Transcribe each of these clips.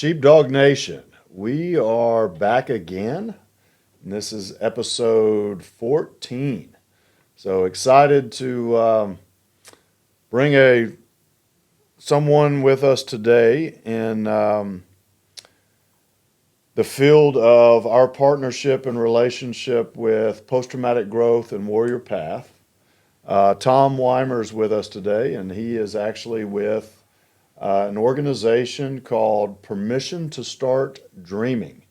Sheepdog Nation, we are back again, and this is episode 14. So excited to bring someone with us today in the field of our partnership and relationship with Posttraumatic Growth and Warrior PATHH. Tom Wymer is with us today, and he is actually with an organization called Permission to Start Dreaming.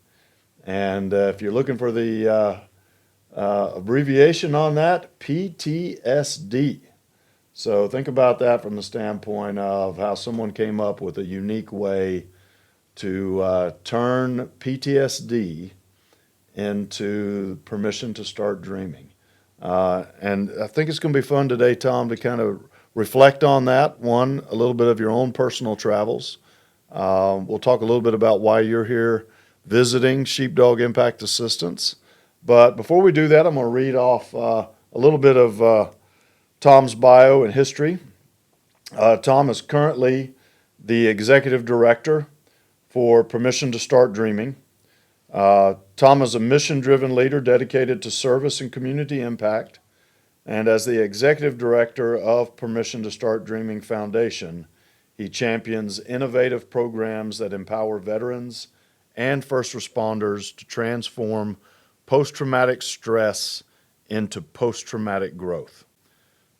And if you're looking for the abbreviation on that, PTSD. So think about that from the standpoint of how someone came up with a unique way to turn PTSD into permission to start dreaming. And I think it's going to be fun today, Tom, to kind of reflect on that. One, a little bit of your own personal travels. We'll talk a little bit about why you're here visiting Sheepdog Impact Assistance. But before we do that, I'm going to read off a little bit of Tom's bio and history. Tom is currently the executive director for Permission to Start Dreaming. Tom is a mission-driven leader dedicated to service and community impact. And as the executive director of Permission to Start Dreaming Foundation, he champions innovative programs that empower veterans and first responders to transform post-traumatic stress into post-traumatic growth.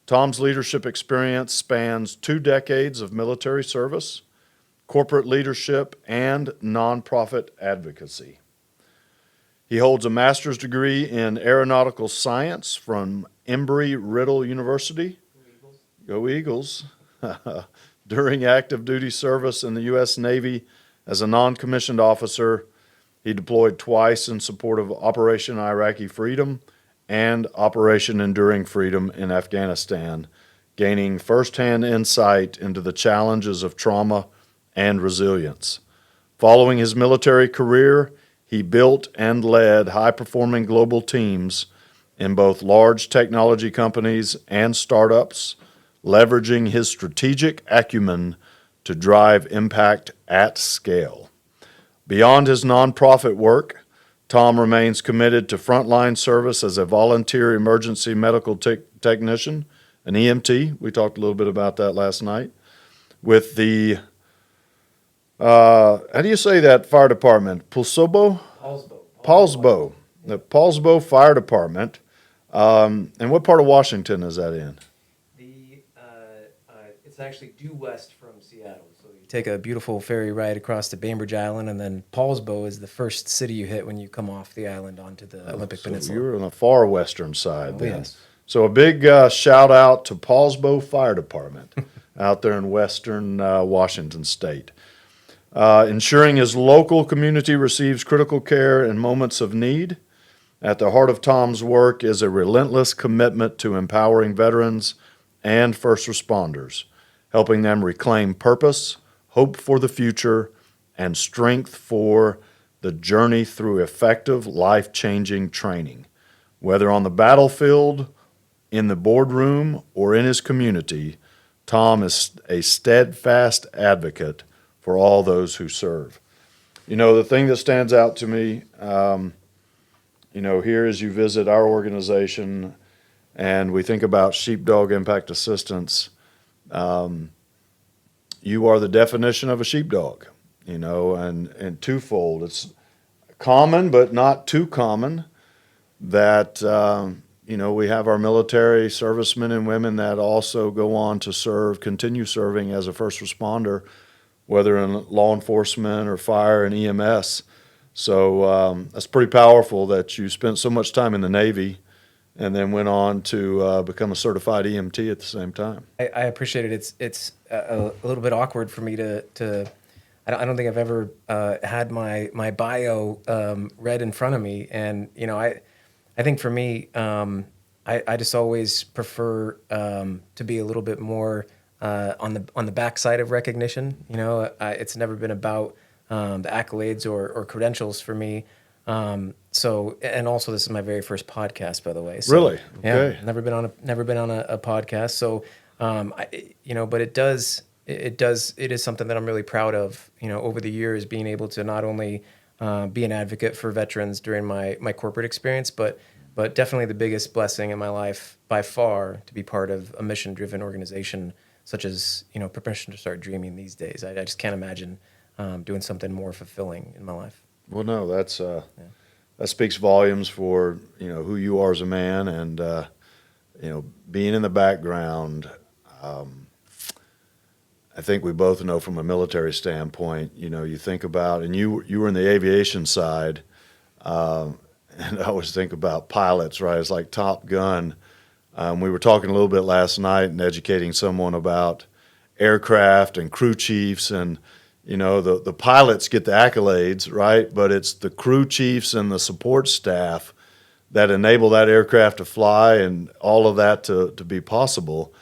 Tom's leadership experience spans 2 decades of military service, corporate leadership, and nonprofit advocacy. He holds a master's degree in aeronautical science from Embry-Riddle University. Go Eagles. During active duty service in the U.S. Navy as a non-commissioned officer, he deployed twice in support of Operation Iraqi Freedom and Operation Enduring Freedom in Afghanistan, gaining firsthand insight into the challenges of trauma and resilience. Following his military career, he built and led high-performing global teams in both large technology companies and startups, leveraging his strategic acumen to drive impact at scale. Beyond his nonprofit work, Tom remains committed to frontline service as a volunteer emergency medical technician, an EMT. We talked a little bit about that last night. With the how do you say that fire department? Paulsbo? Paulsbo. The Paulsbo Fire Department. And what part of Washington is that in? It's actually due west from Seattle. So you take a beautiful ferry ride across to Bainbridge Island, and then Paulsbo is the first city you hit when you come off the island onto the Olympic Peninsula. You're on the far western side then. Yes. So a big shout out to Paulsbo Fire Department out there in western Washington State. Ensuring his local community receives critical care in moments of need. At the heart of Tom's work is a relentless commitment to empowering veterans and first responders, helping them reclaim purpose, hope for the future, and strength for the journey through effective, life-changing training. Whether on the battlefield, in the boardroom, or in his community, Tom is a steadfast advocate for all those who serve. You know, the thing that stands out to me, here as you visit our organization and we think about Sheepdog Impact Assistance, you are the definition of a sheepdog, and twofold. It's common, but not too common, that, we have our military servicemen and women that also go on to continue serving as a first responder, whether in law enforcement or fire and EMS. So that's pretty powerful that you spent so much time in the Navy and then went on to become a certified EMT at the same time. I appreciate it. It's a little bit awkward for me to I don't think I've ever had my bio read in front of me, and I think for me I just always prefer to be a little bit more on the backside of recognition. It's never been about the accolades or credentials for me. So, and also this is my very first podcast, by the way. So, Really? Yeah, Okay. never been on a podcast. So, but it it is something that I'm really proud of, over the years, being able to not only be an advocate for veterans during my corporate experience, but definitely the biggest blessing in my life by far to be part of a mission-driven organization such as, Permission to Start Dreaming these days. I just can't imagine doing something more fulfilling in my life. Well, no, that speaks volumes for, who you are as a man, and, being in the background. I think we both know from a military standpoint, you think about, and you were in the aviation side, and I always think about pilots, right? It's like Top Gun. We were talking a little bit last night and educating someone about aircraft and crew chiefs, and the pilots get the accolades, right? But it's the crew chiefs and the support staff that enable that aircraft to fly and all of that to be possible.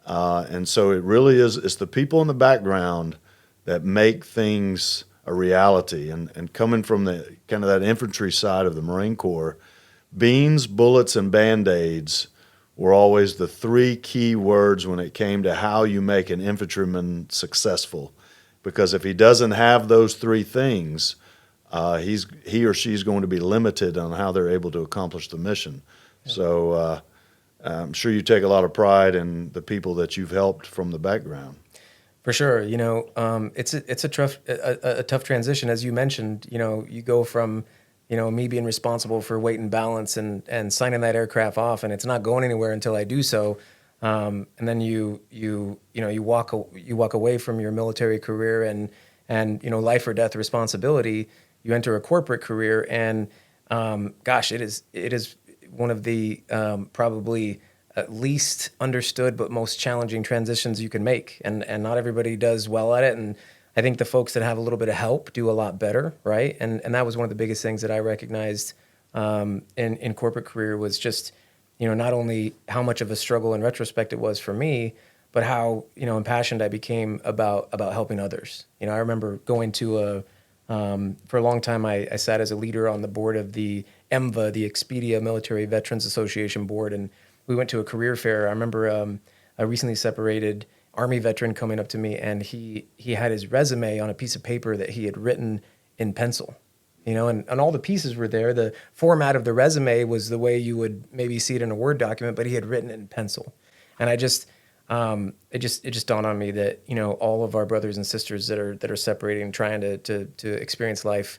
And so it really is, it's the people in the background that make things a reality. And coming from the kind of that infantry side of the Marine Corps, beans, bullets, and Band-Aids were always the three key words when it came to how you make an infantryman successful. Because if he doesn't have those three things, he or she's going to be limited on how they're able to accomplish the mission. Yeah. So I'm sure you take a lot of pride in the people that you've helped from the background. For sure, it's a tough transition, as you mentioned. You go from me being responsible for weight and balance and signing that aircraft off, and it's not going anywhere until I do so. And then you walk away from your military career and life or death responsibility. You enter a corporate career, and gosh, it is one of the probably least understood but most challenging transitions you can make, and not everybody does well at it. And I think the folks that have a little bit of help do a lot better, right? And that was one of the biggest things that I recognized in corporate career was just not only how much of a struggle in retrospect it was for me, but how impassioned I became about helping others. I remember going to for a long time I sat as a leader on the board of the EMVA, the Expedia Military Veterans Association board, and we went to a career fair. I remember a recently separated Army veteran coming up to me, and he had his resume on a piece of paper that he had written in pencil, and all the pieces were there. The format of the resume was the way you would maybe see it in a Word document, but he had written it in pencil. And it just dawned on me that, all of our brothers and sisters that are separating and trying to experience life,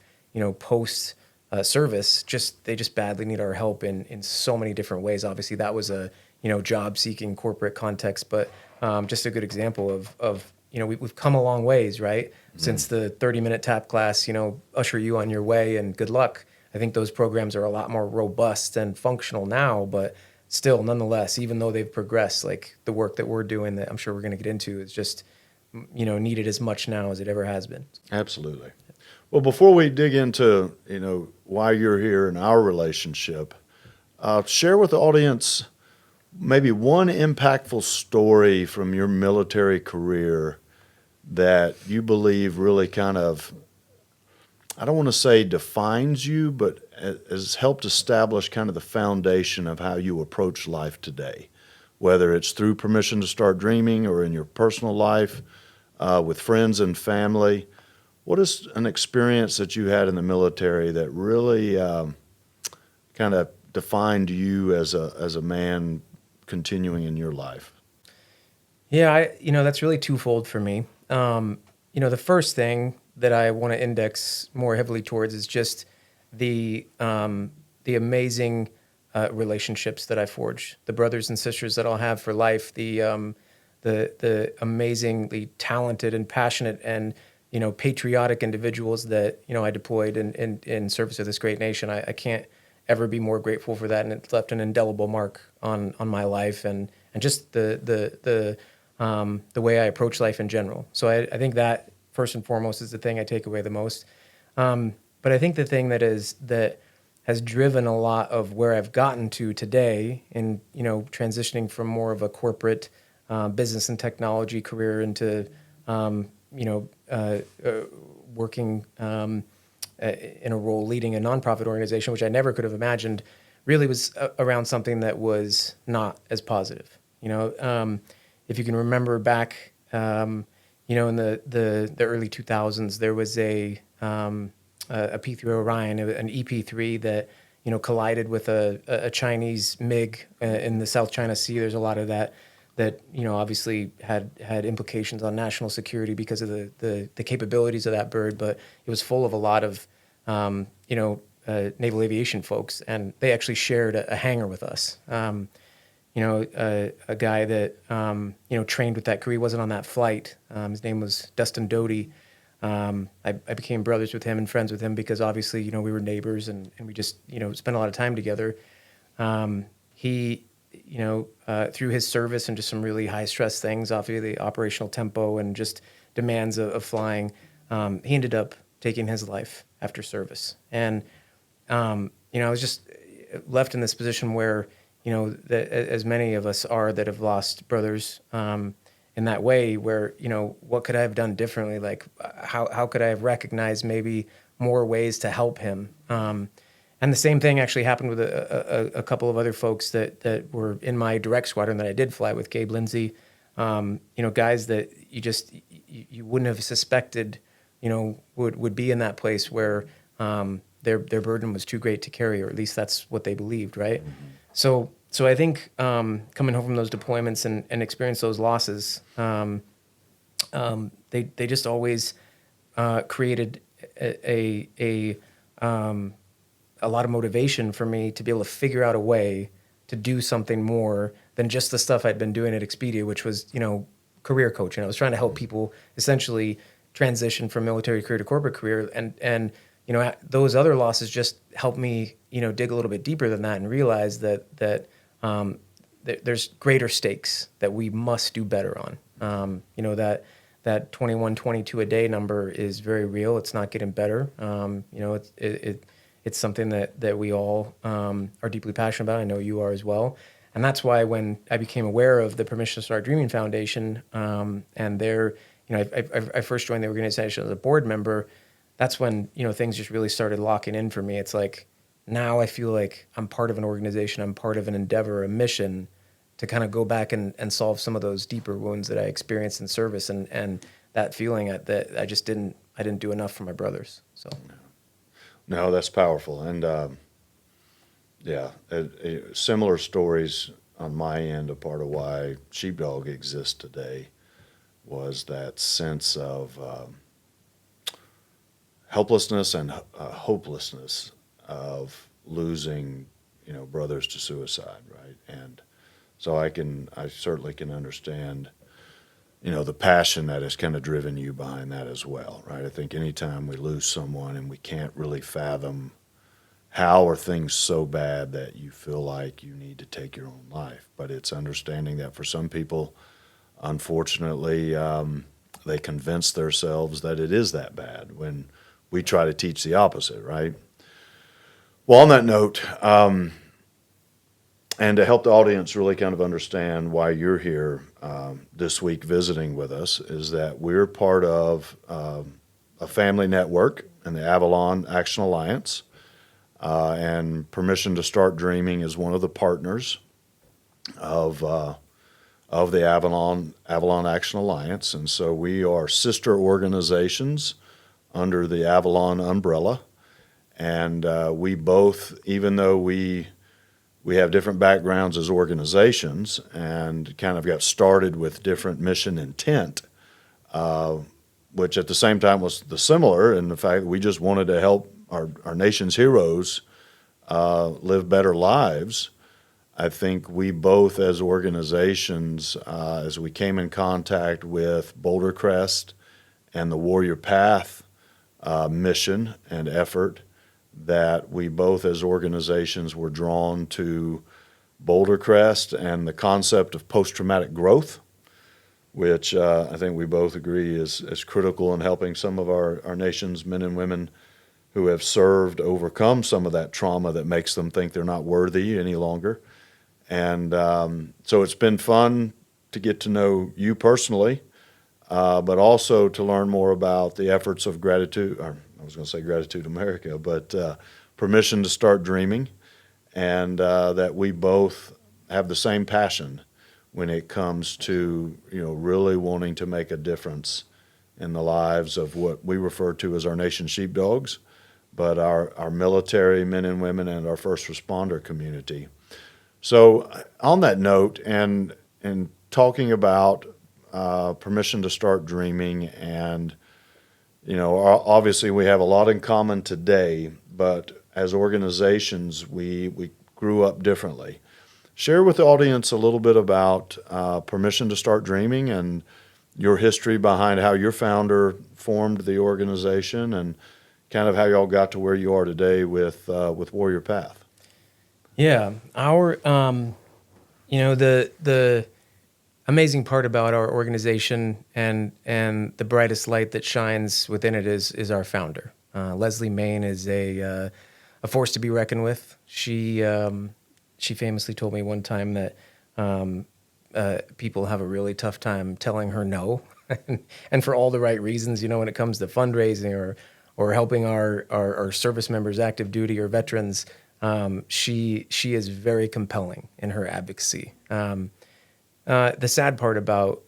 post service, they just badly need our help in so many different ways. Obviously that was a, job seeking corporate context, but just a good example of we've come a long ways, right? Mm-hmm. Since the 30-minute TAP class, usher you on your way and good luck. I think those programs are a lot more robust and functional now, but still, nonetheless, even though they've progressed, like the work that we're doing that I'm sure we're going to get into is just, needed as much now as it ever has been. Absolutely. Well, before we dig into, why you're here and our relationship, share with the audience maybe one impactful story from your military career that you believe really kind of, I don't want to say defines you, but has helped establish kind of the foundation of how you approach life today, whether it's through Permission to Start Dreaming or in your personal life, with friends and family. What is an experience that you had in the military that really kind of defined you as a man continuing in your life? Yeah, that's really twofold for me. The first thing that I want to index more heavily towards is just the amazing relationships that I forge, the brothers and sisters that I'll have for life, the amazingly talented and passionate and patriotic individuals that I deployed in service of this great nation. I can't ever be more grateful for that, and it left an indelible mark on my life and just the way I approach life in general. So I think that first and foremost is the thing I take away the most. But I think the thing that has driven a lot of where I've gotten to today in transitioning from more of a corporate business and technology career into working in a role leading a nonprofit organization, which I never could have imagined, really was around something that was not as positive. If you can remember back, in the early 2000s, there was a P-3 Orion, an EP-3 that, collided with a Chinese MiG in the South China Sea. There's a lot of that, obviously had implications on national security because of the capabilities of that bird, but it was full of a lot of, naval aviation folks, and they actually shared a hangar with us. A guy that, trained with that crew. He wasn't on that flight. His name was Dustin Doty. I became brothers with him and friends with him because obviously, we were neighbors and we just, spent a lot of time together. He, through his service and just some really high stress things off of the operational tempo and just demands of flying, he ended up taking his life after service. And, I was just left in this position where, that as many of us are that have lost brothers, in that way where, what could I have done differently? Like how could I have recognized maybe more ways to help him? And the same thing actually happened with a couple of other folks that were in my direct squadron that I did fly with, Gabe Lindsay, guys that you wouldn't have suspected, would be in that place where, their burden was too great to carry, or at least that's what they believed. Right. Mm-hmm. So I think, coming home from those deployments and experience those losses, they just always, created a lot of motivation for me to be able to figure out a way to do something more than just the stuff I'd been doing at Expedia, which was, career coaching. I was trying to help people essentially transition from military career to corporate career. And those other losses just helped me, dig a little bit deeper than that and realize that there's greater stakes that we must do better on. That 21, 22 a day number is very real. It's not getting better. It's something that we all are deeply passionate about. I know you are as well. And that's why when I became aware of the Permission to Start Dreaming Foundation, and their, I first joined the organization as a board member, that's when, things just really started locking in for me. It's like, now I feel like I'm part of an organization, I'm part of an endeavor, a mission to kind of go back and solve some of those deeper wounds that I experienced in service, and that feeling that I just didn't do enough for my brothers. So. No, that's powerful. And similar stories on my end. A part of why Sheepdog exists today was that sense of helplessness and hopelessness of losing, brothers to suicide, right? And so I certainly can understand, the passion that has kind of driven you behind that as well, right? I think anytime we lose someone and we can't really fathom how are things so bad that you feel like you need to take your own life, but it's understanding that for some people, unfortunately, they convince themselves that it is that bad when we try to teach the opposite, right? Well, on that note, and to help the audience really kind of understand why you're here this week visiting with us, is that we're part of a family network in the Avalon Action Alliance, and Permission to Start Dreaming is one of the partners of the Avalon Action Alliance, and so we are sister organizations under the Avalon umbrella, and we both, even though we have different backgrounds as organizations and kind of got started with different mission intent, which at the same time was similar in the fact that we just wanted to help our nation's heroes live better lives. I think we both as organizations, as we came in contact with Boulder Crest and the Warrior PATHH mission and effort, that we both as organizations were drawn to Boulder Crest and the concept of post-traumatic growth, which I think we both agree is critical in helping some of our nation's men and women who have served overcome some of that trauma that makes them think they're not worthy any longer. And so it's been fun to get to know you personally, but also to learn more about the efforts of Gratitude, or I was going to say Gratitude America, but Permission to Start Dreaming, and that we both have the same passion when it comes to really wanting to make a difference in the lives of what we refer to as our nation's sheepdogs, but our military men and women and our first responder community. So on that note, and talking about permission to start dreaming, and obviously we have a lot in common today, but as organizations we grew up differently. Share with the audience a little bit about Permission to Start Dreaming and your history behind how your founder formed the organization and kind of how y'all got to where you are today with Warrior PATHH. Yeah, our the amazing part about our organization and the brightest light that shines within it is our founder. Leslie Main is a force to be reckoned with. She famously told me one time that people have a really tough time telling her no, and for all the right reasons. When it comes to fundraising or helping our service members, active duty or veterans, she is very compelling in her advocacy. The sad part about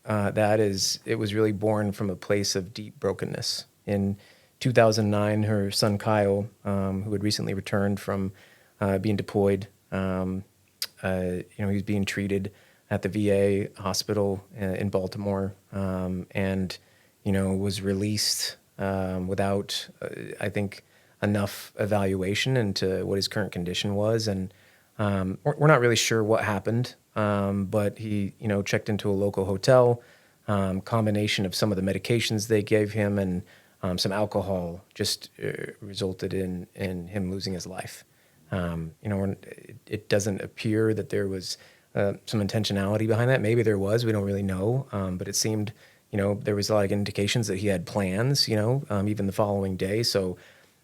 that is it was really born from a place of deep brokenness. In 2009, her son Kyle, who had recently returned from being deployed, he was being treated at the VA hospital in Baltimore, and was released without, I think, enough evaluation into what his current condition was, and we're not really sure what happened. But he, checked into a local hotel. Combination of some of the medications they gave him and some alcohol just resulted in him losing his life. It doesn't appear that there was some intentionality behind that. Maybe there was. We don't really know. But it seemed, there was a lot of indications that he had plans. Even the following day. So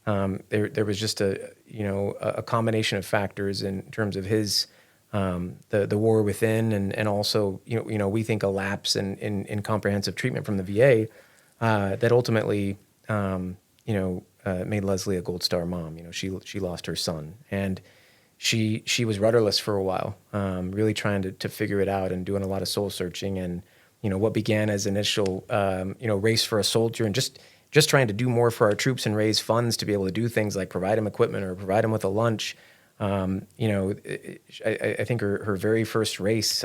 there was just a combination of factors in terms of his. The war within, and also we think a lapse in comprehensive treatment from the VA that ultimately made Leslie a Gold Star mom. She lost her son, and she was rudderless for a while, really trying to figure it out and doing a lot of soul searching. And what began as initial race for a soldier and just trying to do more for our troops and raise funds to be able to do things like provide them equipment or provide them with a lunch. I think her very first race,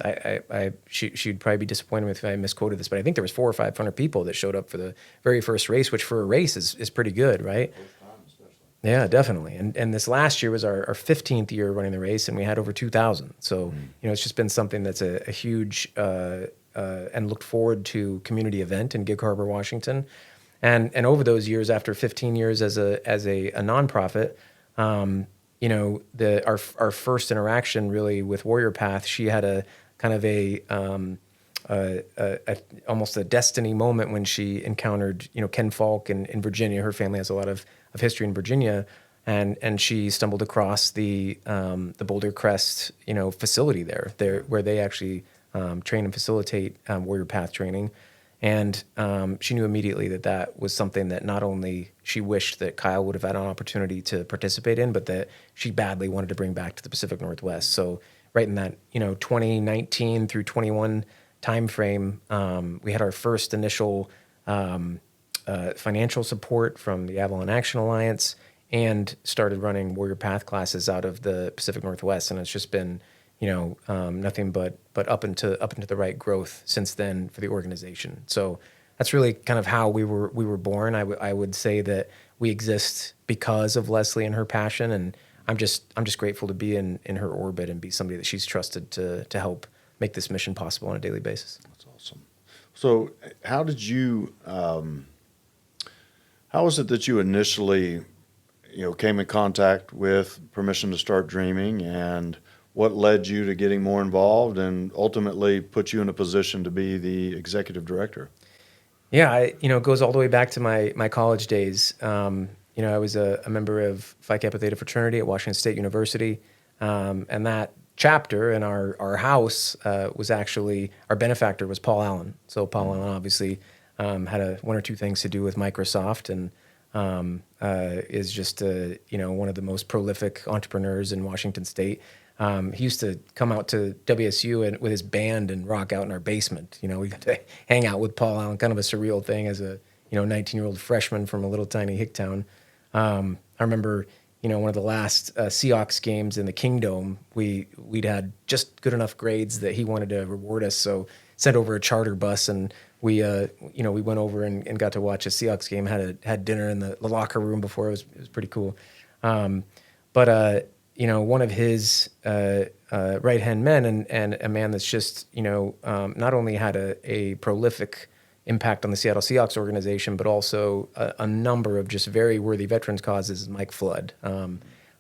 she'd probably be disappointed if I misquoted this, but I think there was 400 or 500 people that showed up for the very first race, which for a race is pretty good, right? First time especially. Yeah, definitely. And this last year was our 15th year running the race, and we had over 2,000. So, it's just been something that's a huge and looked forward to community event in Gig Harbor, Washington. And over those years, after 15 years as a nonprofit, our first interaction really with Warrior PATHH, she had a kind of a almost a destiny moment when she encountered Ken Falk in Virginia. Her family has a lot of history in Virginia, and she stumbled across the Boulder Crest facility there where they actually train and facilitate Warrior PATHH training. And she knew immediately that was something that not only she wished that Kyle would have had an opportunity to participate in, but that she badly wanted to bring back to the Pacific Northwest. So right in that 2019 through 21 timeframe, we had our first initial financial support from the Avalon Action Alliance and started running Warrior PATHH classes out of the Pacific Northwest. And it's just been nothing but up into the right growth since then for the organization. So that's really kind of how we were born. I would say that we exist because of Leslie and her passion, and I'm just grateful to be in her orbit and be somebody that she's trusted to help make this mission possible on a daily basis. That's awesome. So how did you how was it that you initially came in contact with Permission to Start Dreaming, and what led you to getting more involved and ultimately put you in a position to be the executive director? Yeah, it goes all the way back to my college days. I was a member of Phi Kappa Theta fraternity at Washington State University, and that chapter in our house was actually, our benefactor was Paul Allen. So Paul Allen obviously had one or two things to do with Microsoft, and is just one of the most prolific entrepreneurs in Washington State. He used to come out to WSU and with his band and rock out in our basement. We got to hang out with Paul Allen, kind of a surreal thing as a 19-year-old freshman from a little tiny hick town. I remember one of the last Seahawks games in the Kingdome, we'd had just good enough grades that he wanted to reward us, so sent over a charter bus, and we went over and got to watch a Seahawks game. Had dinner in the locker room before. It was pretty cool. But one of his right hand men and a man that's just not only had a prolific impact on the Seattle Seahawks organization, but also a number of just very worthy veterans causes, is Mike Flood.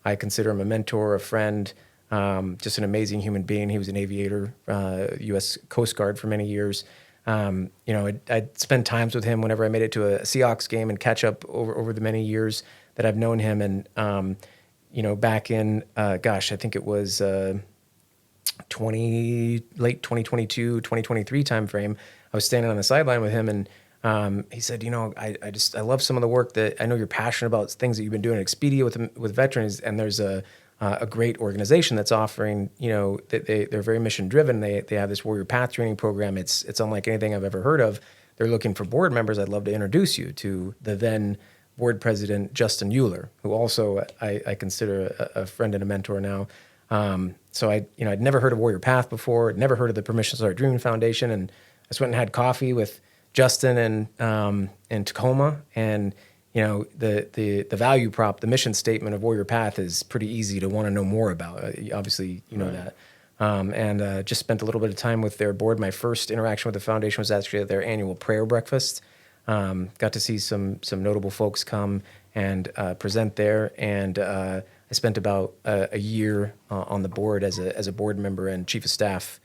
I consider him a mentor, a friend, just an amazing human being. He was an aviator, U.S. Coast Guard for many years. I'd spend times with him whenever I made it to a Seahawks game and catch up over the many years that I've known him. And, back in, I think it was late 2022, 2023 timeframe, I was standing on the sideline with him, and he said, I love some of the work that I know you're passionate about, things that you've been doing at Expedia with veterans, and there's a great organization that's offering, that they're very mission driven. They have this Warrior PATHH training program. It's unlike anything I've ever heard of. They're looking for board members. I'd love to introduce you to the then board president, Justin Euler, who also I consider a friend and a mentor now. So I'd never heard of Warrior PATHH before. I'd never heard of the Permission to Start Dreaming Foundation, and I just went and had coffee with Justin in Tacoma, and the value prop, the mission statement of Warrior PATHH is pretty easy to want to know more about. Obviously, you know that. And just spent a little bit of time with their board. My first interaction with the foundation was actually at their annual prayer breakfast. Got to see some notable folks come and present there, and I spent about a year on the board as a board member and chief of staff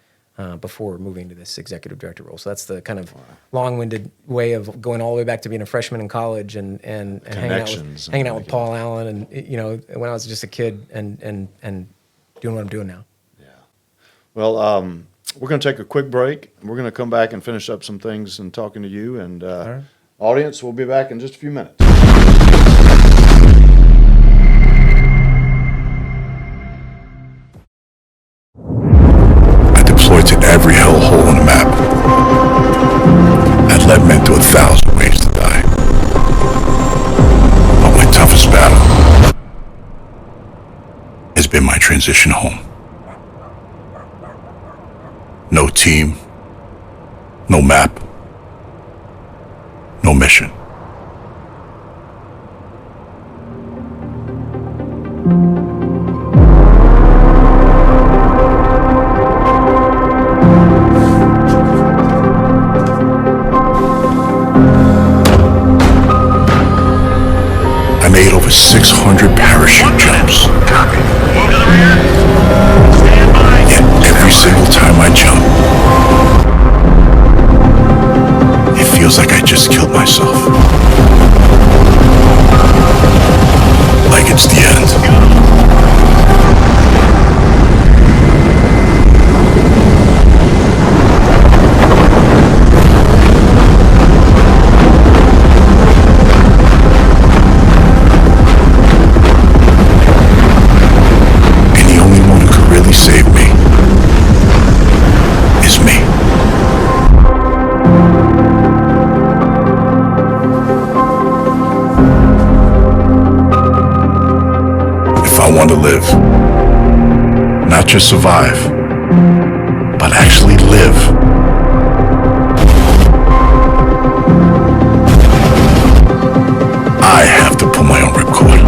before moving to this executive director role. So that's the kind of long-winded way of going all the way back to being a freshman in college and hanging out with Paul Allen, and when I was just a kid and doing what I'm doing now. Yeah. Well, we're going to take a quick break. We're going to come back and finish up some things and talking to you. And right. Audience, we'll be back in just a few minutes. I deployed to every hellhole on the map. I'd led men to 1,000 ways to die. But my toughest battle has been my transition home. No team, no map, no mission. I made over 600 parachute jumps. Yet every single time I jump, it feels like I just killed myself. Like it's the end. And the only one who could really save me is me. If I want to live, not just survive, but actually live, I have to pull my own ripcord.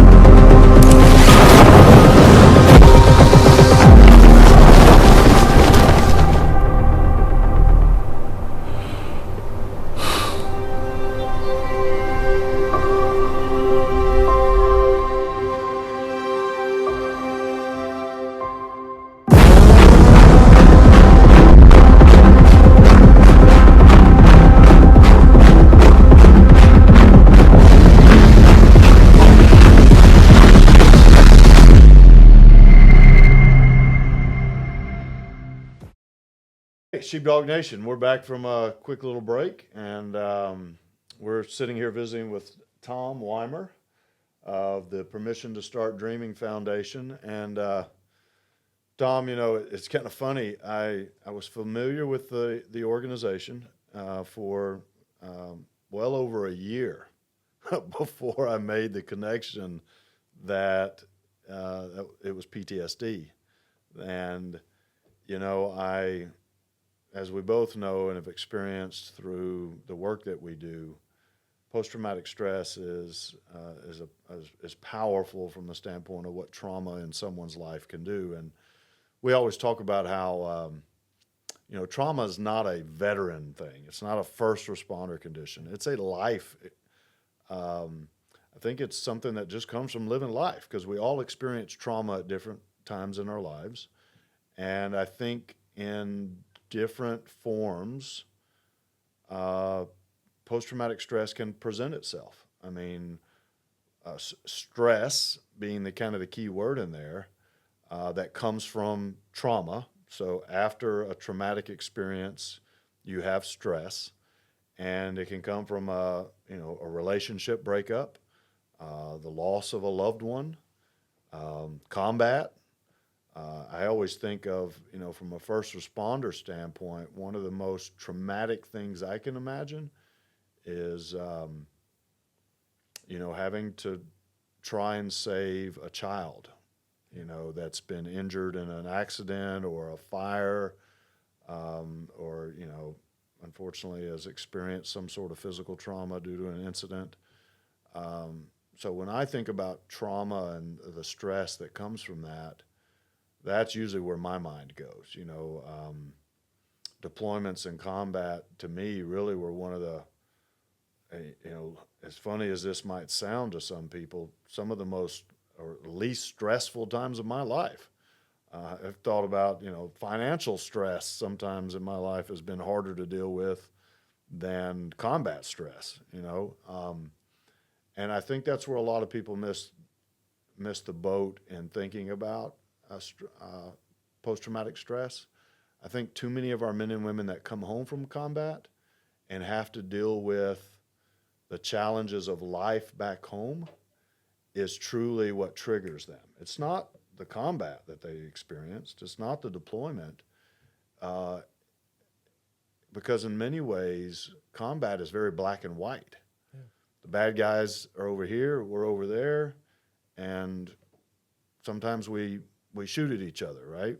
Hey, Sheepdog Nation, we're back from a quick little break, and we're sitting here visiting with Tom Wymer of the Permission to Start Dreaming Foundation. And Tom, it's kind of funny. I was familiar with the organization for well over a year before I made the connection that it was PTSD. And, as we both know and have experienced through the work that we do, post-traumatic stress is powerful from the standpoint of what trauma in someone's life can do. And we always talk about how trauma is not a veteran thing. It's not a first responder condition. It's a life. I think it's something that just comes from living life because we all experience trauma at different times in our lives. And I think in different forms, post-traumatic stress can present itself. I mean, stress being the kind of the key word in there, that comes from trauma. So after a traumatic experience, you have stress, and it can come from a relationship breakup, the loss of a loved one, combat. I always think of, from a first responder standpoint, one of the most traumatic things I can imagine is, having to try and save a child, that's been injured in an accident or a fire, or, unfortunately has experienced some sort of physical trauma due to an incident. So when I think about trauma and the stress that comes from that, that's usually where my mind goes. Deployments and combat to me really were one of the, as funny as this might sound to some people, some of the most or least stressful times of my life. I've thought about, financial stress sometimes in my life has been harder to deal with than combat stress, and I think that's where a lot of people miss the boat in thinking about post-traumatic stress. I think too many of our men and women that come home from combat and have to deal with the challenges of life back home is truly what triggers them. It's not the combat that they experienced. It's not the deployment. Because in many ways, combat is very black and white. Yeah. The bad guys are over here, we're over there, and sometimes we shoot at each other, right?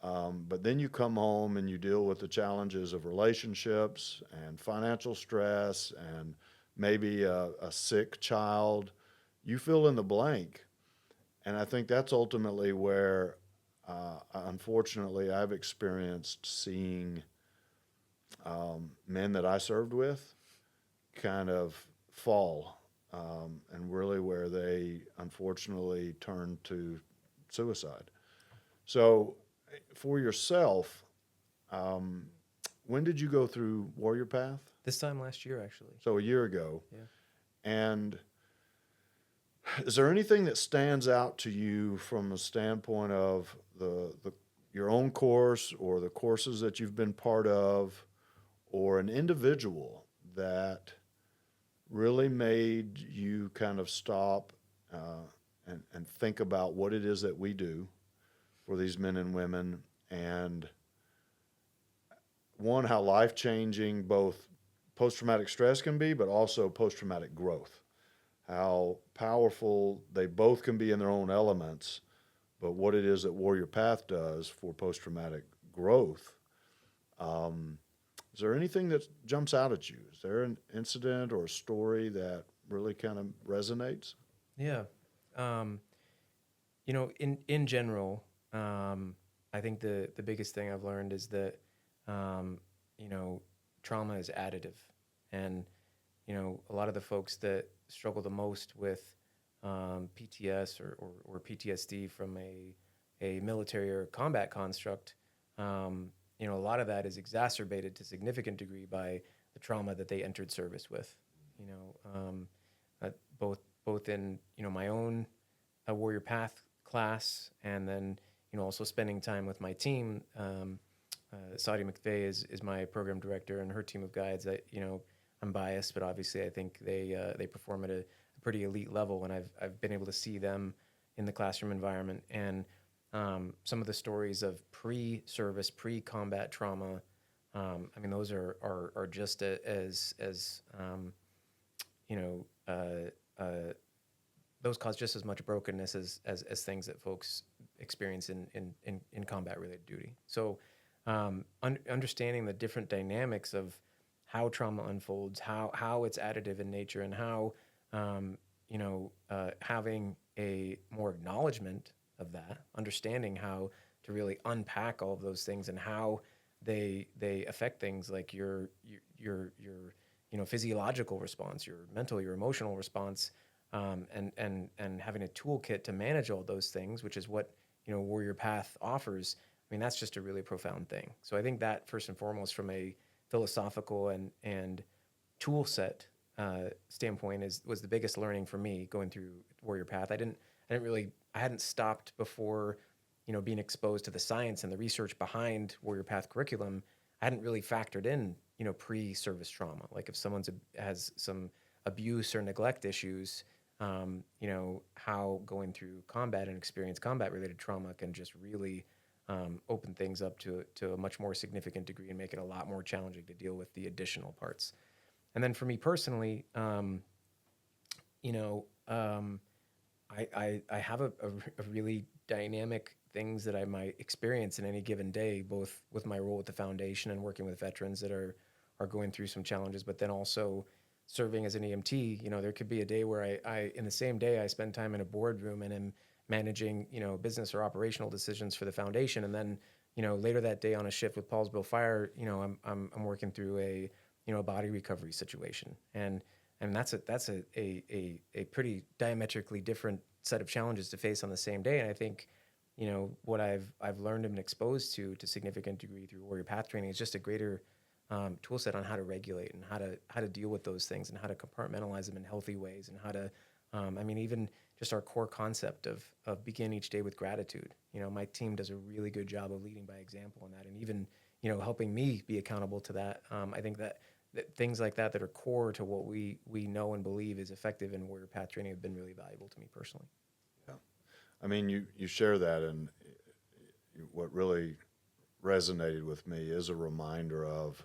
But then you come home and you deal with the challenges of relationships and financial stress and maybe a sick child. You fill in the blank. And I think that's ultimately where, unfortunately, I've experienced seeing men that I served with kind of fall, and really where they unfortunately turn to suicide. So for yourself, when did you go through Warrior Path? This time last year, actually. So a year ago. Yeah. And is there anything that stands out to you from the standpoint of your own course or the courses that you've been part of, or an individual that really made you kind of stop and think about what it is that we do for these men and women, and one, how life-changing both post-traumatic stress can be, but also post-traumatic growth, how powerful they both can be in their own elements, but what it is that Warrior Path does for post-traumatic growth. Is there anything that jumps out at you? Is there an incident or a story that really kind of resonates? Yeah. In general, I think the biggest thing I've learned is that, trauma is additive. And, a lot of the folks that struggle the most with PTS or PTSD from a military or combat construct, a lot of that is exacerbated to a significant degree by the trauma that they entered service with. Both in my own Warrior Path class, and then also spending time with my team. Saudi McVeigh is my program director, and her team of guides. I'm biased, but obviously I think they perform at a pretty elite level, and I've been able to see them in the classroom environment. And some of the stories of pre-service, pre-combat trauma. I mean, those are just as you know, those cause just as much brokenness as things that folks experience in combat related duty. So, understanding the different dynamics of how trauma unfolds, how it's additive in nature, and how having a more acknowledgement of that, understanding how to really unpack all of those things and how they affect things like your physiological response, your mental, your emotional response, and having a toolkit to manage all those things, which is what Warrior Path offers. I mean, that's just a really profound thing. So I think that first and foremost, from a philosophical and tool set standpoint, was the biggest learning for me going through Warrior Path. I hadn't stopped before, being exposed to the science and the research behind Warrior Path curriculum. I hadn't really factored in, pre-service trauma. Like if someone's has some abuse or neglect issues, how going through combat and experience combat-related trauma can just really open things up to a much more significant degree and make it a lot more challenging to deal with the additional parts. And then for me personally, I have a really dynamic things that I might experience in any given day, both with my role at the foundation and working with veterans that are going through some challenges, but then also serving as an EMT. There could be a day where I in the same day I spend time in a boardroom and am managing business or operational decisions for the foundation, and then later that day on a shift with Paulsville Fire, I'm working through a body recovery situation, and that's a pretty diametrically different set of challenges to face on the same day. And I think what I've learned and been exposed to significant degree through Warrior Path training is just a greater tool set on how to regulate and how to deal with those things and how to compartmentalize them in healthy ways, and how to even just our core concept of begin each day with gratitude. My team does a really good job of leading by example in that, and even helping me be accountable to that. I think that things like that are core to what we know and believe is effective in Warrior Path training have been really valuable to me personally. Yeah. I mean, you share that, and what really resonated with me is a reminder of,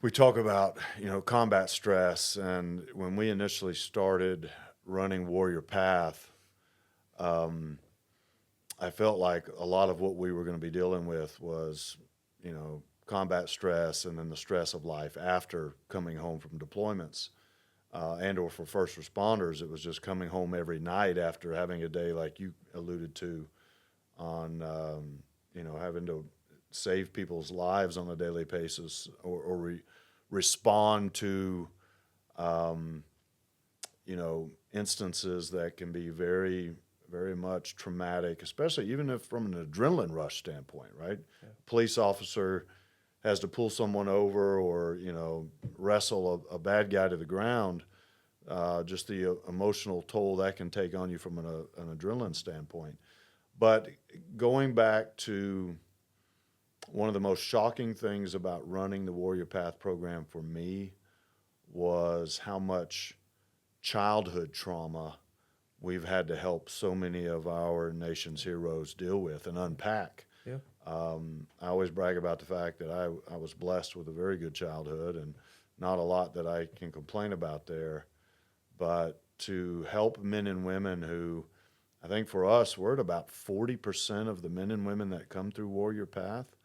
we talk about, combat stress, and when we initially started running Warrior Path, I felt like a lot of what we were going to be dealing with was, combat stress and then the stress of life after coming home from deployments. And or for first responders, it was just coming home every night after having a day like you alluded to on, having to save people's lives on a daily basis, or respond to, instances that can be very, very much traumatic, especially even if from an adrenaline rush standpoint, right? Yeah. Police officer has to pull someone over or, wrestle a bad guy to the ground. Just the emotional toll that can take on you from an adrenaline standpoint. But going back to one of the most shocking things about running the Warrior Path program for me was how much childhood trauma we've had to help so many of our nation's heroes deal with and unpack. Yeah. I always brag about the fact that I was blessed with a very good childhood and not a lot that I can complain about there. But to help men and women who, I think for us, we're at about 40% of the men and women that come through Warrior Path.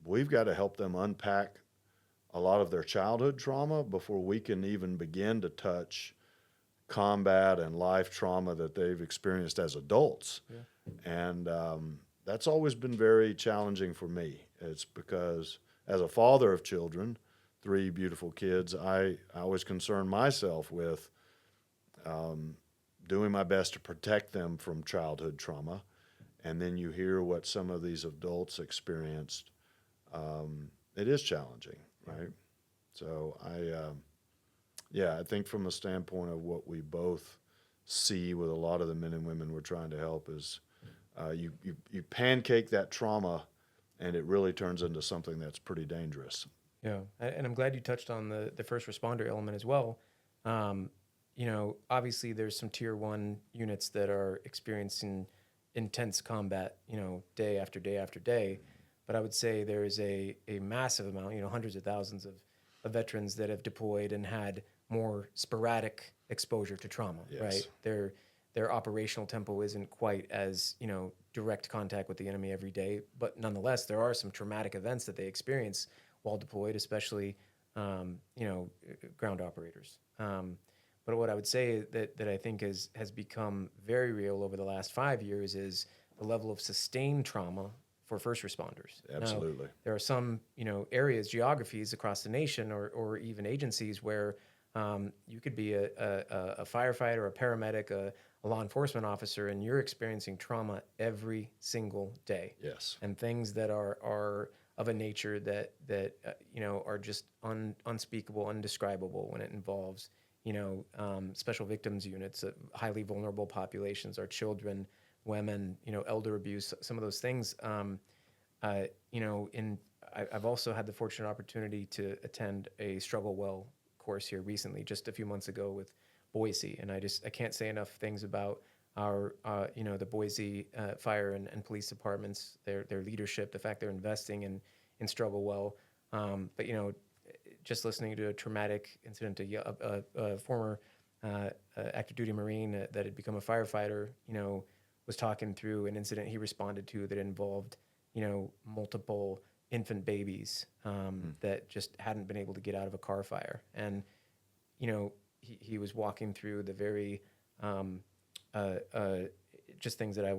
We've got to help them unpack a lot of their childhood trauma before we can even begin to touch combat and life trauma that they've experienced as adults. Yeah. And that's always been very challenging for me. It's because as a father of children, 3 beautiful kids, I always concern myself with doing my best to protect them from childhood trauma. And then you hear what some of these adults experienced. It is challenging, right? So I think from the standpoint of what we both see with a lot of the men and women we're trying to help is you pancake that trauma, and it really turns into something that's pretty dangerous. Yeah, and I'm glad you touched on the first responder element as well. obviously there's some tier 1 units that are experiencing intense combat, day after day after day. But I would say there is a massive amount, hundreds of thousands of veterans that have deployed and had more sporadic exposure to trauma, Yes. right? Their operational tempo isn't quite as, direct contact with the enemy every day, but nonetheless, there are some traumatic events that they experience while deployed, especially, ground operators. But what I would say that I think has become very real over the last 5 years is the level of sustained trauma for first responders. Absolutely. Now, there are some, areas, geographies across the nation or even agencies where you could be a firefighter, a paramedic, a law enforcement officer, and you're experiencing trauma every single day. Yes. And things that are of a nature that are just unspeakable, undescribable when it involves special victims units, highly vulnerable populations, our children, women, elder abuse, some of those things. I've also had the fortunate opportunity to attend a Struggle Well course here recently, just a few months ago with Boise, and I can't say enough things about our the Boise fire and police departments, their leadership, the fact they're investing in Struggle Well. But just listening to a traumatic incident, a former active duty Marine that had become a firefighter, was talking through an incident he responded to that involved, multiple infant babies that just hadn't been able to get out of a car fire. And, he was walking through the very, just things that I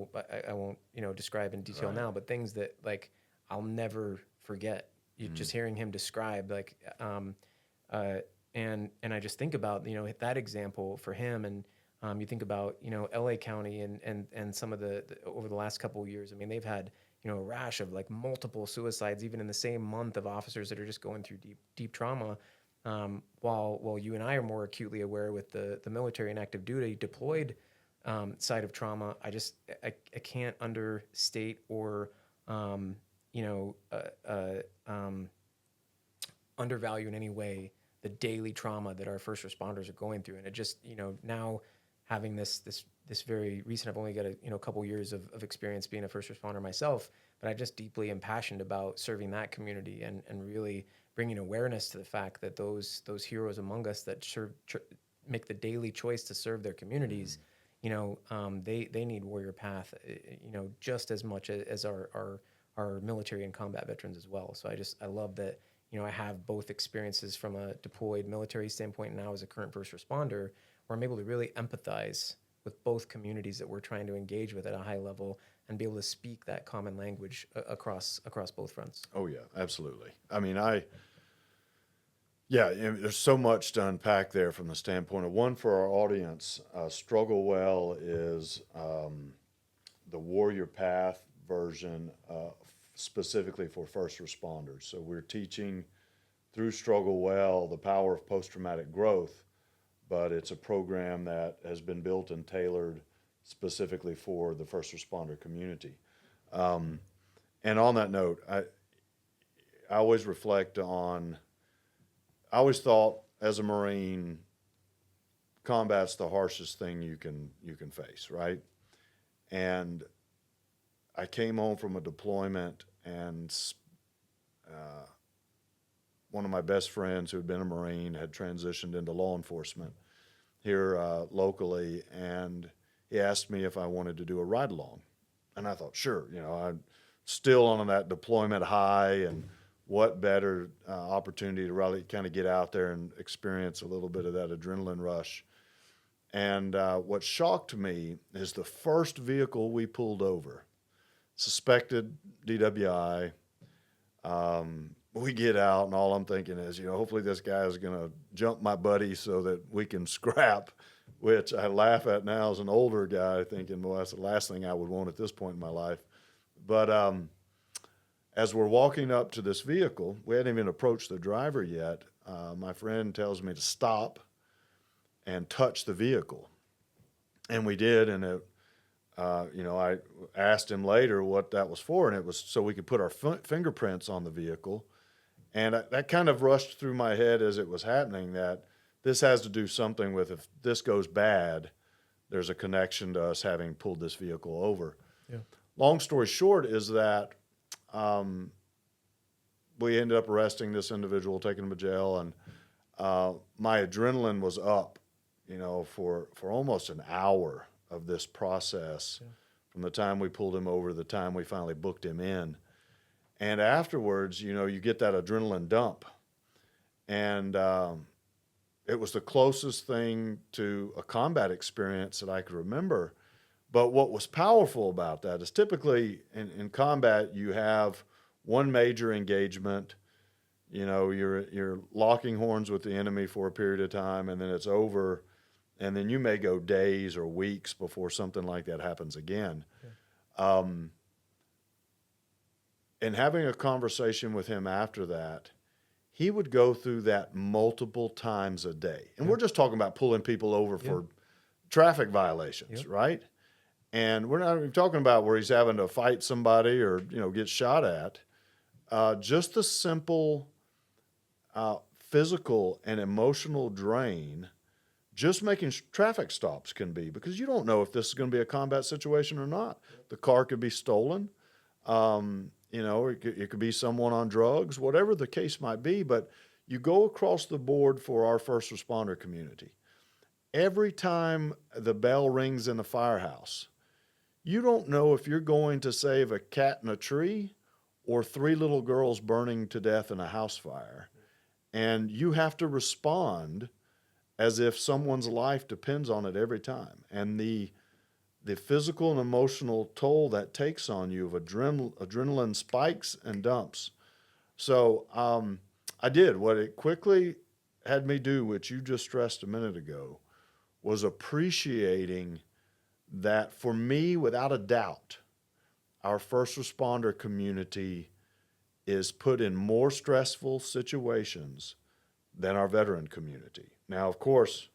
won't, describe in detail now, but things that like I'll never forget. Just hearing him describe and I just think about, that example for him. And you think about, LA County and some of the over the last couple of years, I mean, they've had, a rash of like multiple suicides, even in the same month, of officers that are just going through deep trauma. While you and I are more acutely aware with the military and active duty deployed side of trauma, I can't understate or, undervalue in any way the daily trauma that our first responders are going through. And it just, now having this very recent, I've only got a couple years of experience being a first responder myself, but I just deeply am passionate about serving that community and really bringing awareness to the fact that those heroes among us that make the daily choice to serve their communities, they need Warrior PATHH, just as much as our military and combat veterans as well. So I love that, I have both experiences from a deployed military standpoint and now as a current first responder, where I'm able to really empathize with both communities that we're trying to engage with at a high level and be able to speak that common language across both fronts. Oh yeah, absolutely. I mean, there's so much to unpack there from the standpoint of one for our audience. Struggle Well is the Warrior PATHH version specifically for first responders. So we're teaching through Struggle Well the power of post-traumatic growth, but it's a program that has been built and tailored specifically for the first responder community. And on that note, I always reflect on, I always thought as a Marine, combat's the harshest thing you can face, right? And I came home from a deployment, and one of my best friends who had been a Marine had transitioned into law enforcement here locally, and he asked me if I wanted to do a ride-along. And I thought, sure, I'm still on that deployment high, and what better opportunity to really kind of get out there and experience a little bit of that adrenaline rush. And what shocked me is the first vehicle we pulled over, suspected DWI. We get out, and all I'm thinking is, hopefully this guy is going to jump my buddy so that we can scrap, which I laugh at now as an older guy, thinking, well, that's the last thing I would want at this point in my life. But as we're walking up to this vehicle, we hadn't even approached the driver yet. My friend tells me to stop and touch the vehicle. And we did, and I asked him later what that was for, and it was so we could put our fingerprints on the vehicle. And that kind of rushed through my head as it was happening, that this has to do something with, if this goes bad, there's a connection to us having pulled this vehicle over. Yeah. Long story short is that we ended up arresting this individual, taking him to jail, and my adrenaline was up, for almost an hour of this process, from the time we pulled him over to the time we finally booked him in. And afterwards, you get that adrenaline dump. And it was the closest thing to a combat experience that I could remember. But what was powerful about that is typically in combat, you have one major engagement. You're locking horns with the enemy for a period of time, and then it's over. And then you may go days or weeks before something like that happens again. Yeah. And having a conversation with him after that, he would go through that multiple times a day. And we're just talking about pulling people over for traffic violations, right? And we're not even talking about where he's having to fight somebody or, get shot at. Just the simple physical and emotional drain just making traffic stops can be, because you don't know if this is going to be a combat situation or not. The car could be stolen. It could be someone on drugs, whatever the case might be. But you go across the board for our first responder community. Every time the bell rings in the firehouse, you don't know if you're going to save a cat in a tree or 3 little girls burning to death in a house fire. And you have to respond as if someone's life depends on it every time. And the physical and emotional toll that takes on you of adrenaline spikes and dumps. So I did what it quickly had me do, which you just stressed a minute ago, was appreciating that for me, without a doubt, our first responder community is put in more stressful situations than our veteran community. Now, of course,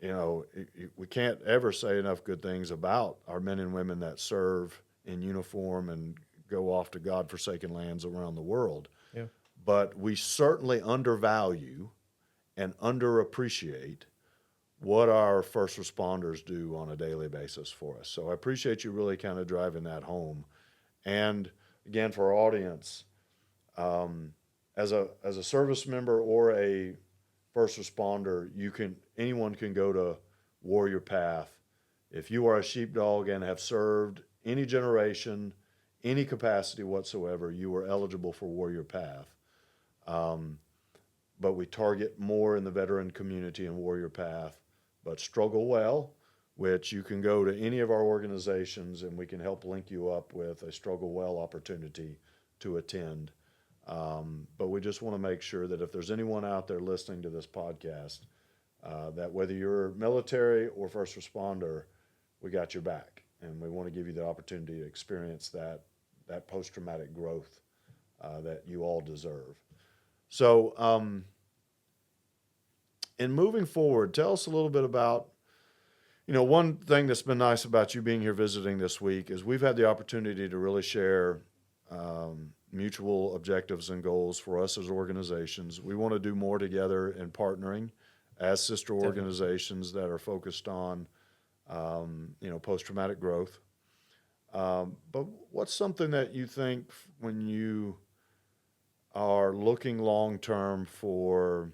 we can't ever say enough good things about our men and women that serve in uniform and go off to godforsaken lands around the world. Yeah. But we certainly undervalue and underappreciate what our first responders do on a daily basis for us. So I appreciate you really kind of driving that home. And again, for our audience, as a service member or a first responder, anyone can go to Warrior PATHH. If you are a sheepdog and have served any generation, any capacity whatsoever, you are eligible for Warrior PATHH. But we target more in the veteran community in Warrior PATHH. But Struggle Well, which you can go to any of our organizations and we can help link you up with a Struggle Well opportunity to attend. But we just want to make sure that if there's anyone out there listening to this podcast, that whether you're military or first responder, we got your back. And we want to give you the opportunity to experience that post-traumatic growth that you all deserve. So in moving forward, tell us a little bit about, one thing that's been nice about you being here visiting this week is we've had the opportunity to really share mutual objectives and goals for us as organizations. We want to do more together in partnering as sister organizations that are focused on, post-traumatic growth. But what's something that you think when you are looking long-term for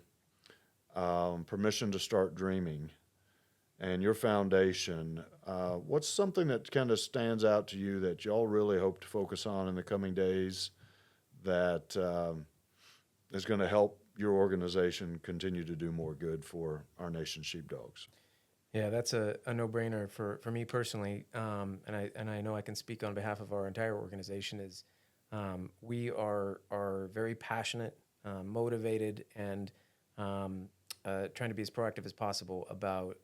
permission to start dreaming and your foundation, what's something that kind of stands out to you that y'all really hope to focus on in the coming days that is going to help your organization continue to do more good for our nation's sheepdogs? Yeah, that's a no-brainer for me personally, and I know I can speak on behalf of our entire organization. Is we are very passionate, motivated, and trying to be as proactive as possible about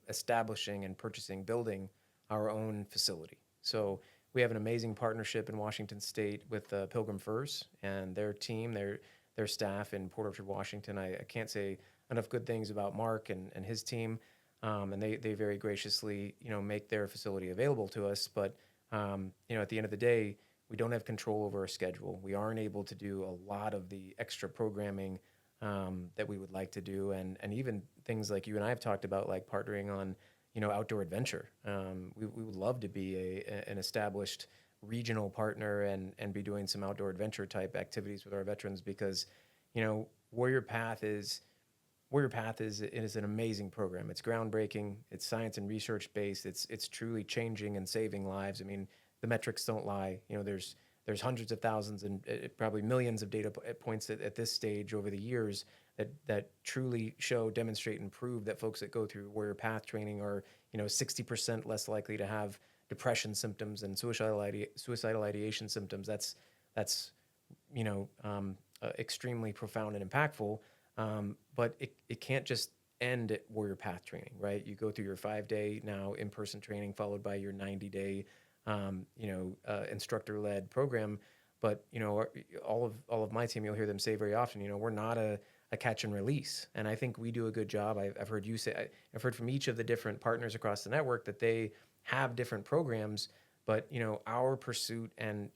establishing and building our own facility. So we have an amazing partnership in Washington State with Pilgrim Furs and their team, their staff in Port Orchard, Washington. I can't say enough good things about Mark and his team, and they very graciously make their facility available to us. But at the end of the day, we don't have control over our schedule. We aren't able to do a lot of the extra programming that we would like to do, and even things like you and I have talked about, like partnering on, outdoor adventure. We would love to be an established regional partner and be doing some outdoor adventure type activities with our veterans, because, Warrior Path is it is an amazing program. It's groundbreaking. It's science and research based. It's truly changing and saving lives. I mean, the metrics don't lie. There's hundreds of thousands and probably millions of data points at this stage over the years that truly show, demonstrate, and prove that folks that go through Warrior Path training are 60% less likely to have depression symptoms and suicidal ideation symptoms. That's extremely profound and impactful. But it can't just end at Warrior Path training, right? You go through your 5-day now in-person training, followed by your 90-day, instructor-led program. But all of my team, you'll hear them say very often, we're not a catch and release, and I think we do a good job. I've heard you say, I've heard from each of the different partners across the network that they have different programs. But our pursuit and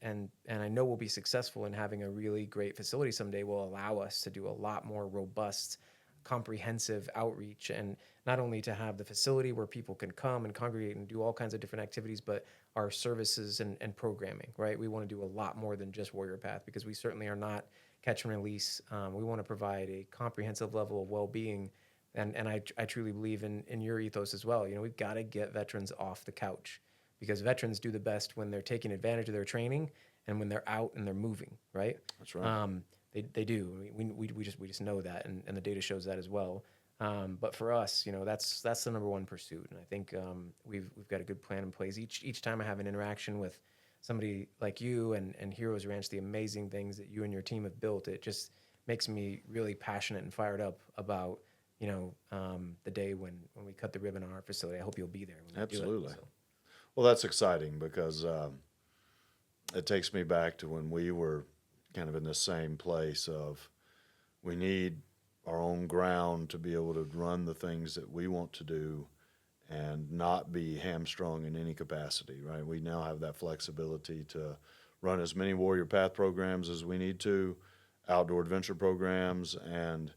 I know we'll be successful in having a really great facility someday will allow us to do a lot more robust, comprehensive outreach, and not only to have the facility where people can come and congregate and do all kinds of different activities, but our services and programming, right? We want to do a lot more than just Warrior Path, because we certainly are not catch and release. We want to provide a comprehensive level of well-being. And I truly believe in your ethos as well. We've got to get veterans off the couch, because veterans do the best when they're taking advantage of their training and when they're out and they're moving, right? That's right. They do. We just know that, and the data shows that as well. But for us, that's the number one pursuit, and I think we've got a good plan in place. Each time I have an interaction with somebody like you and Heroes Ranch, the amazing things that you and your team have built, it just makes me really passionate and fired up about the day when we cut the ribbon on our facility. I hope you'll be there when we Absolutely. do it. So. Well, that's exciting, because it takes me back to when we were kind of in the same place of, we need our own ground to be able to run the things that we want to do and not be hamstrung in any capacity, right? We now have that flexibility to run as many Warrior Path programs as we need to, outdoor adventure programs, and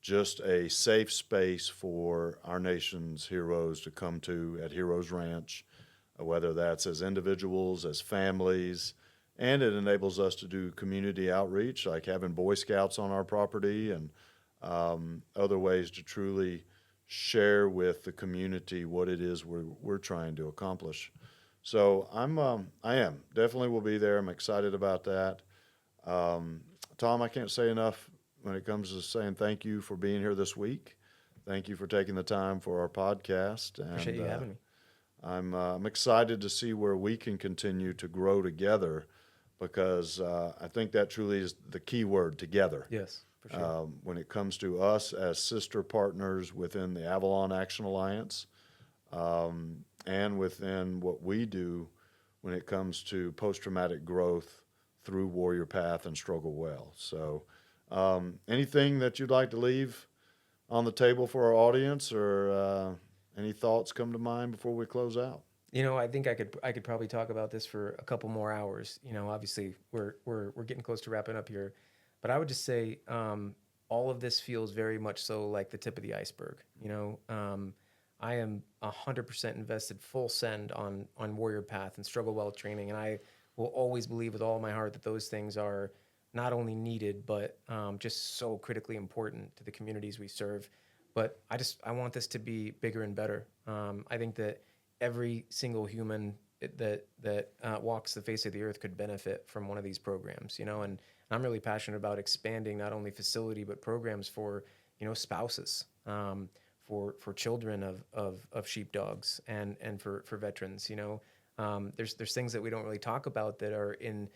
just a safe space for our nation's heroes to come to at Heroes Ranch, whether that's as individuals, as families, and it enables us to do community outreach, like having Boy Scouts on our property, and other ways to truly share with the community what it is we're trying to accomplish. So I am definitely will be there. I'm excited about that. Tom, I can't say enough when it comes to saying thank you for being here this week. Thank you for taking the time for our podcast. And, Appreciate you having me. I'm excited to see where we can continue to grow together, because I think that truly is the key word, together. Yes, for sure. When it comes to us as sister partners within the Avalon Action Alliance, and within what we do when it comes to post-traumatic growth through Warrior Path and Struggle Well. So anything that you'd like to leave on the table for our audience, or any thoughts come to mind before we close out? I think I could probably talk about this for a couple more hours. Obviously we're getting close to wrapping up here, but I would just say all of this feels very much so like the tip of the iceberg. I am 100% invested, full send on Warrior Path and Struggle Well training, and I will always believe with all my heart that those things are not only needed, but just so critically important to the communities we serve. But I want this to be bigger and better. I think that every single human that walks the face of the earth could benefit from one of these programs, and I'm really passionate about expanding not only facility, but programs for, spouses, for children of sheepdogs, and for veterans. There's things that we don't really talk about that are in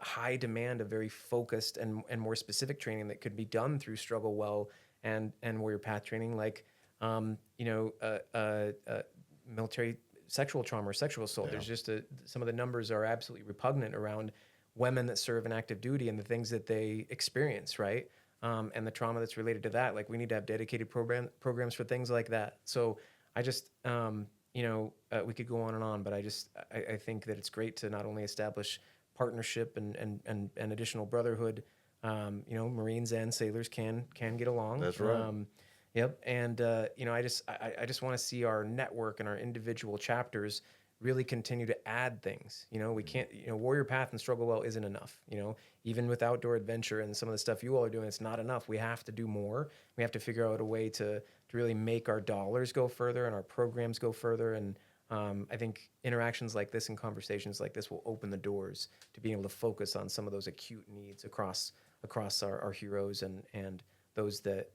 high demand of very focused and more specific training that could be done through Struggle Well and Warrior Path training, like military sexual trauma or sexual assault. Yeah. There's just some of the numbers are absolutely repugnant around women that serve in active duty and the things that they experience, right? And the trauma that's related to that. Like, we need to have dedicated programs for things like that. So I just, we could go on and on, but I think that it's great to not only establish partnership and additional brotherhood Marines and sailors can get along. That's right. Yep. And I just want to see our network and our individual chapters really continue to add things. We can't, Warrior Path and Struggle Well isn't enough. Even with outdoor adventure and some of the stuff you all are doing, it's not enough. We have to do more. We have to figure out a way to really make our dollars go further and our programs go further. And I think interactions like this and conversations like this will open the doors to being able to focus on some of those acute needs across our heroes and those that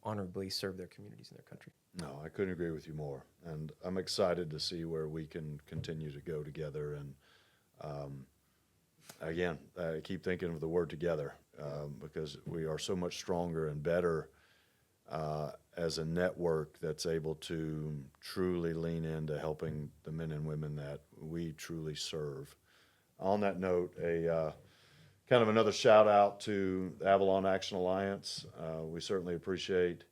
honorably serve their communities and their country. No, I couldn't agree with you more. And I'm excited to see where we can continue to go together. And again, I keep thinking of the word together because we are so much stronger and better as a network that's able to truly lean into helping the men and women that we truly serve. On that note, kind of another shout out to the Avalon Action Alliance. We certainly appreciate,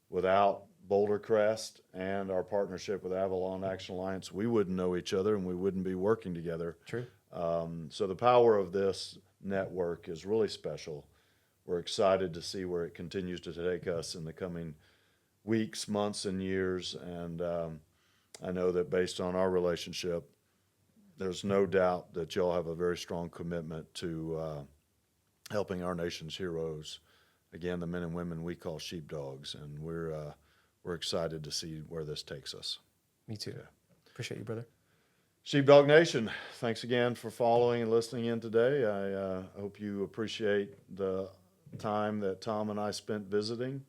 without Boulder Crest and our partnership with Avalon Action Alliance, we wouldn't know each other and we wouldn't be working together. True. So the power of this network is really special. We're excited to see where it continues to take us in the coming weeks, months, and years. And I know that based on our relationship, there's no doubt that y'all have a very strong commitment to helping our nation's heroes, again, the men and women we call sheepdogs, and we're excited to see where this takes us. Me too. Yeah. Appreciate you, brother. Sheepdog Nation, thanks again for following and listening in today. I hope you appreciate the time that Tom and I spent visiting,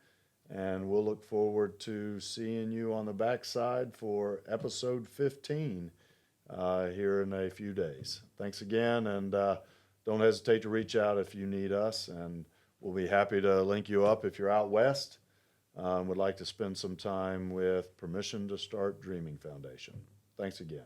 and we'll look forward to seeing you on the backside for episode 15 here in a few days. Thanks again, and don't hesitate to reach out if you need us, and we'll be happy to link you up if you're out west. Would like to spend some time with Permission to Start Dreaming Foundation. Thanks again.